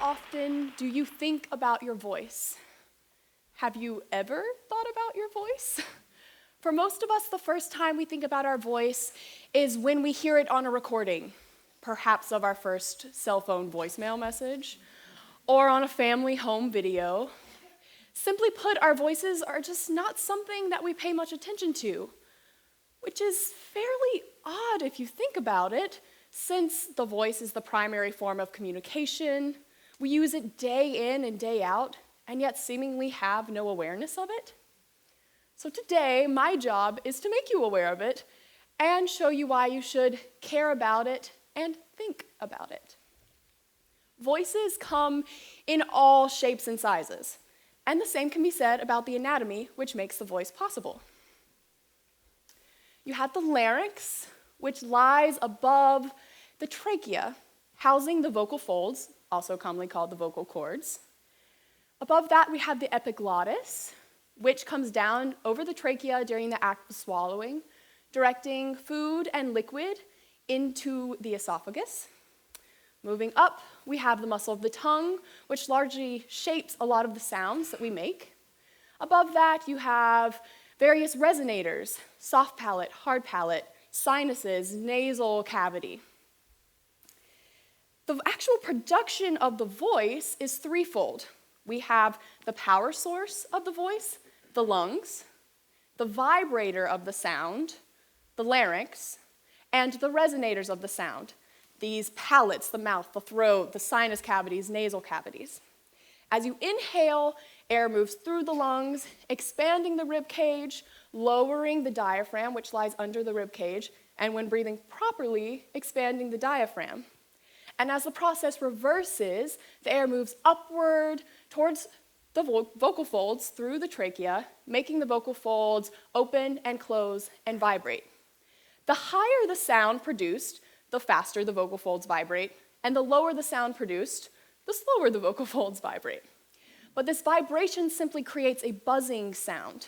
often do you think about your voice? Have you ever thought about your voice? For most of us, the first time we think about our voice is when we hear it on a recording, perhaps of our first cell phone voicemail message, or on a family home video. Simply put, our voices are just not something that we pay much attention to, which is fairly odd if you think about it, since the voice is the primary form of communication. We use it day in and day out, and yet seemingly have no awareness of it. So today, my job is to make you aware of it and show you why you should care about it and think about it. Voices come in all shapes and sizes, and the same can be said about the anatomy which makes the voice possible. You have the larynx, which lies above the trachea, housing the vocal folds, also commonly called the vocal cords. Above that, we have the epiglottis, which comes down over the trachea during the act of swallowing, directing food and liquid into the esophagus. Moving up, we have the muscle of the tongue, which largely shapes a lot of the sounds that we make. Above that, you have various resonators, soft palate, hard palate, sinuses, nasal cavity. The actual production of the voice is threefold. We have the power source of the voice, the lungs, the vibrator of the sound, the larynx, and the resonators of the sound, these palates, the mouth, the throat, the sinus cavities, nasal cavities. As you inhale, air moves through the lungs, expanding the rib cage, lowering the diaphragm, which lies under the rib cage, and when breathing properly, expanding the diaphragm. And as the process reverses, the air moves upward towards the vocal folds through the trachea, making the vocal folds open and close and vibrate. The higher the sound produced, the faster the vocal folds vibrate, and the lower the sound produced, the slower the vocal folds vibrate. But this vibration simply creates a buzzing sound.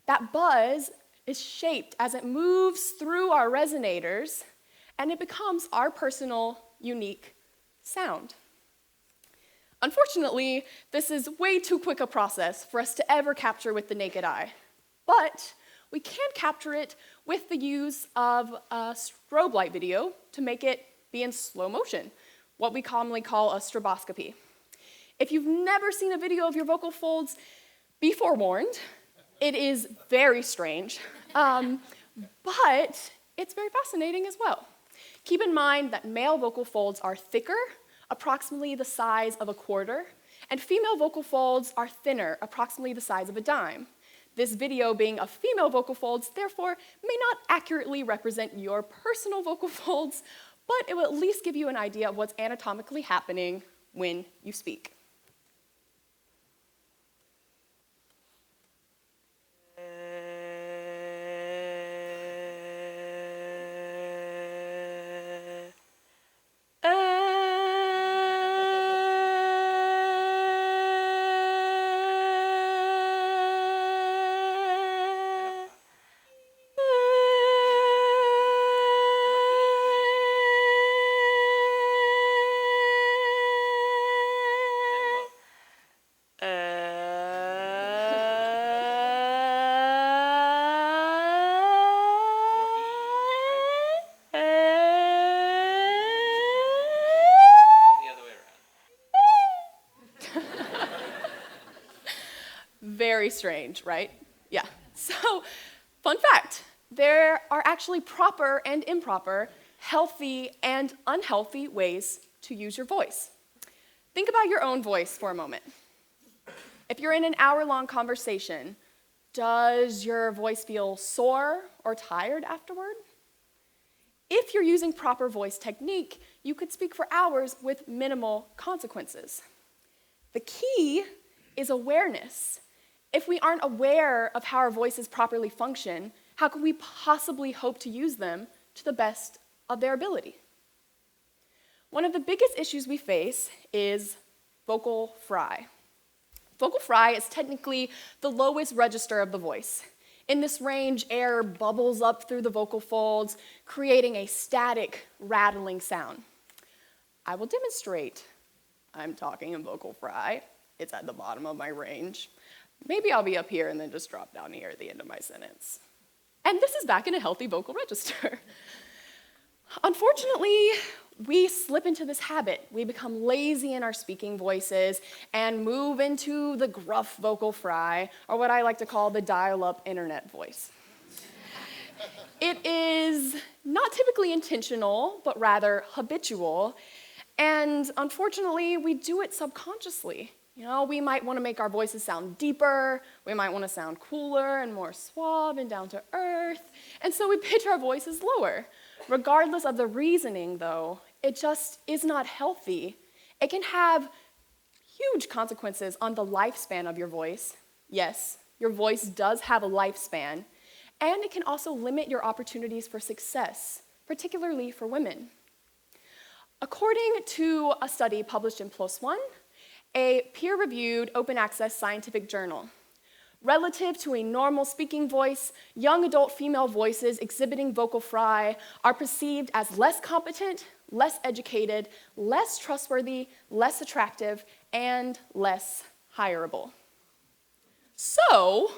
That buzz is shaped as it moves through our resonators, and it becomes our personal, unique sound. Unfortunately, this is way too quick a process for us to ever capture with the naked eye. But we can capture it with the use of a strobe light video to make it be in slow motion, what we commonly call a stroboscopy. If you've never seen a video of your vocal folds, be forewarned. It is very strange, but it's very fascinating as well. Keep in mind that male vocal folds are thicker, approximately the size of a quarter, and female vocal folds are thinner, approximately the size of a dime. This video being of female vocal folds, therefore, may not accurately represent your personal vocal folds, but it will at least give you an idea of what's anatomically happening when you speak. Very strange, right? Yeah. So, fun fact, there are actually proper and improper, healthy and unhealthy ways to use your voice. Think about your own voice for a moment. If you're in an hour-long conversation, does your voice feel sore or tired afterward? If you're using proper voice technique, you could speak for hours with minimal consequences. The key is awareness. If we aren't aware of how our voices properly function, how can we possibly hope to use them to the best of their ability? One of the biggest issues we face is vocal fry. Vocal fry is technically the lowest register of the voice. In this range, air bubbles up through the vocal folds, creating a static, rattling sound. I will demonstrate. I'm talking in vocal fry. It's at the bottom of my range. Maybe I'll be up here and then just drop down here at the end of my sentence. And this is back in a healthy vocal register. Unfortunately, we slip into this habit. We become lazy in our speaking voices and move into the gruff vocal fry, or what I like to call the dial-up internet voice. It is not typically intentional, but rather habitual, and unfortunately, we do it subconsciously. We might want to make our voices sound deeper, we might want to sound cooler and more suave and down to earth, and so we pitch our voices lower. Regardless of the reasoning, though, it just is not healthy. It can have huge consequences on the lifespan of your voice. Yes, your voice does have a lifespan, and it can also limit your opportunities for success, particularly for women. According to a study published in PLOS ONE, a peer-reviewed open-access scientific journal, relative to a normal speaking voice, young adult female voices exhibiting vocal fry are perceived as less competent, less educated, less trustworthy, less attractive, and less hireable. So,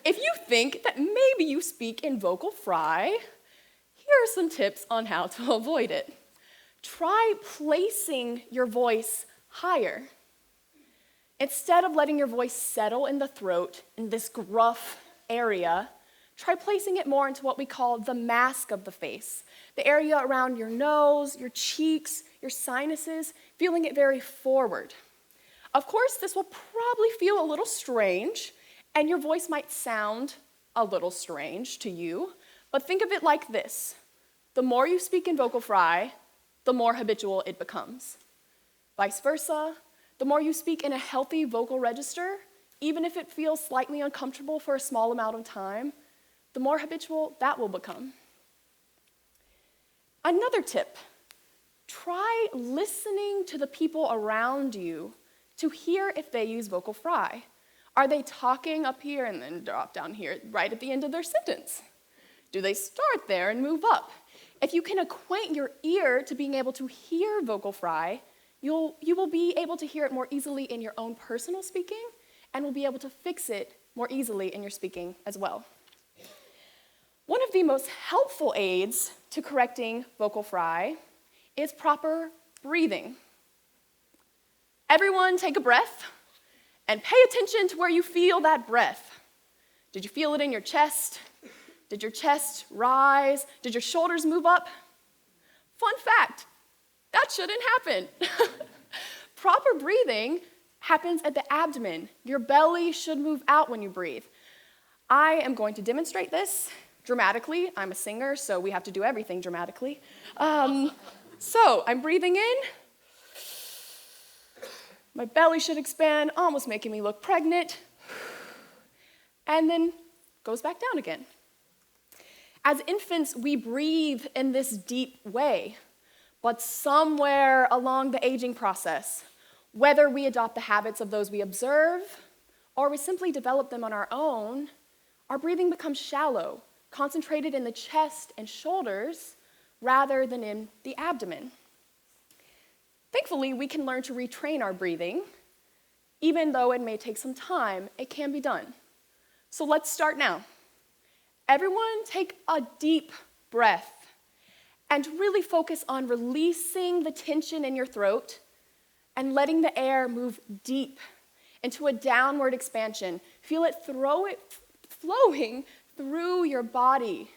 if you think that maybe you speak in vocal fry, here are some tips on how to avoid it. Try placing your voice higher. Instead of letting your voice settle in the throat in this gruff area, try placing it more into what we call the mask of the face, the area around your nose, your cheeks, your sinuses, feeling it very forward. Of course, this will probably feel a little strange, and your voice might sound a little strange to you, but think of it like this. The more you speak in vocal fry, the more habitual it becomes. Vice versa, the more you speak in a healthy vocal register, even if it feels slightly uncomfortable for a small amount of time, the more habitual that will become. Another tip, try listening to the people around you to hear if they use vocal fry. Are they talking up here and then drop down here right at the end of their sentence? Do they start there and move up? If you can acquaint your ear to being able to hear vocal fry, you will be able to hear it more easily in your own personal speaking and will be able to fix it more easily in your speaking as well. One of the most helpful aids to correcting vocal fry is proper breathing. Everyone take a breath and pay attention to where you feel that breath. Did you feel it in your chest? Did your chest rise? Did your shoulders move up? Fun fact, that shouldn't happen. Proper breathing happens at the abdomen. Your belly should move out when you breathe. I am going to demonstrate this dramatically. I'm a singer, so we have to do everything dramatically. So I'm breathing in. My belly should expand, almost making me look pregnant. And then goes back down again. As infants, we breathe in this deep way. But somewhere along the aging process, whether we adopt the habits of those we observe or we simply develop them on our own, our breathing becomes shallow, concentrated in the chest and shoulders rather than in the abdomen. Thankfully, we can learn to retrain our breathing. Even though it may take some time, it can be done. So let's start now. Everyone take a deep breath and really focus on releasing the tension in your throat and letting the air move deep into a downward expansion. Feel it flowing through your body,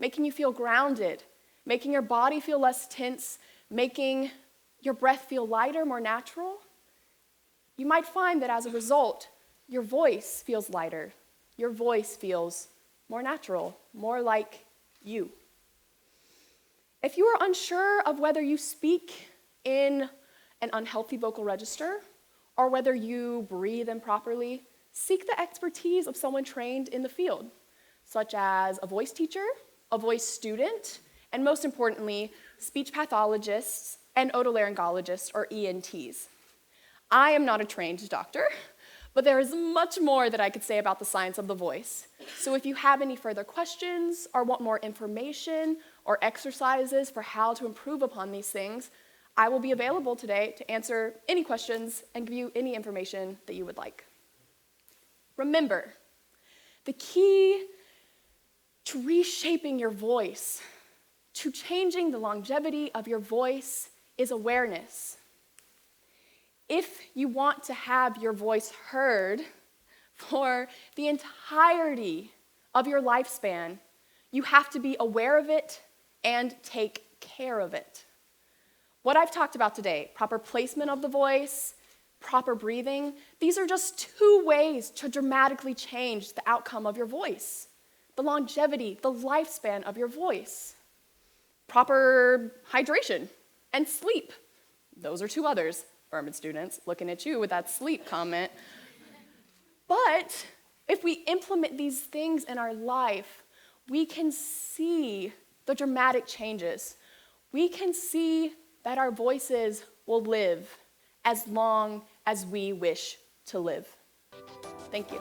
making you feel grounded, making your body feel less tense, making your breath feel lighter, more natural. You might find that as a result, your voice feels lighter. Your voice feels more natural, more like you. If you are unsure of whether you speak in an unhealthy vocal register or whether you breathe improperly, seek the expertise of someone trained in the field, such as a voice teacher, a voice student, and most importantly, speech pathologists and otolaryngologists, or ENTs. I am not a trained doctor, but there is much more that I could say about the science of the voice. So if you have any further questions or want more information or exercises for how to improve upon these things, I will be available today to answer any questions and give you any information that you would like. Remember, the key to reshaping your voice, to changing the longevity of your voice, is awareness. If you want to have your voice heard for the entirety of your lifespan, you have to be aware of it and take care of it. What I've talked about today, proper placement of the voice, proper breathing, these are just 2 ways to dramatically change the outcome of your voice, the longevity, the lifespan of your voice. Proper hydration and sleep. Those are 2 others. Furman students, looking at you with that sleep comment. But if we implement these things in our life, we can see the dramatic changes. We can see that our voices will live as long as we wish to live. Thank you.